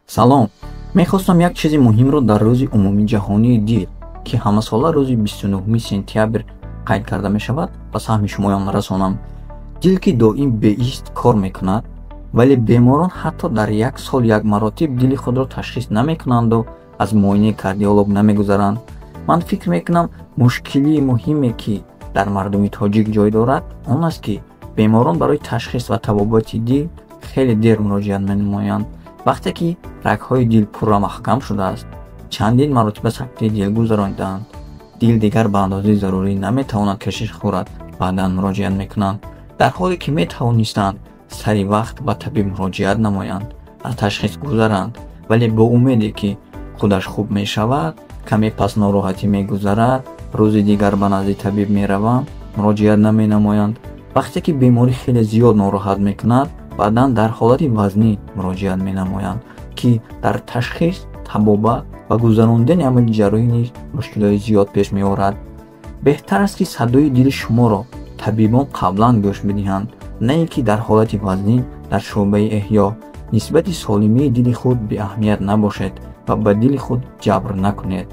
салом. Мехостам як чизи муҳимро дар рӯзи умумии ҷаҳонии дил, ки ҳамасола рӯзи 29 сентябр қайд карда мешавад, ба саҳми шумоён расонам. Дил ки доим беист кор мекунад, вале беморон ҳатто дар як сол як маротиб дили худро ташхис намекунанду аз муоинаи кардиолог намегузаранд. Ман фикр мекунам мушкилии муҳиме ки дар мардуми тоҷик ҷой дорад он аст, ки беморон барои ташхис ва табобати дил хеле дер муроҷиат менамоянд. вақте ки рагҳои дил пурра маҳкам шудааст, чандин маротиба сактаи дил гузаронидаанд. Дил дигар ба андозаи зарурӣ наметавонад кашиш хӯрад, баъдан муроҷиат мекунанд, дар ҳоле ки метавонистанд сари вақт ба табиб муроҷиат намоянд, аз ташхис гузаранд, вале бо умеде ки худаш хуб мешавад, каме пас нороҳатӣ мегузарад, рӯзи дигар ба назди табиб мераванд, муроҷиат наменамоянд. вақте ки беморӣ хеле зиёд нороҳат мекунад, баъдан дар ҳолати вазнӣ муроҷиат менамоянд, ки дар ташхис, табобат ва гузарондани амали ҷарроҳӣ низ мушкилоти зиёд пеш меорад. беҳтар аст ки садои дили шуморо табибон қаблан гӯш бидиҳанд, на ин ки дар ҳолати вазнин дар шӯъбаи эҳё нисбати солимии дили худ беаҳамият набошед ва ба дили худ ҷабр накунед.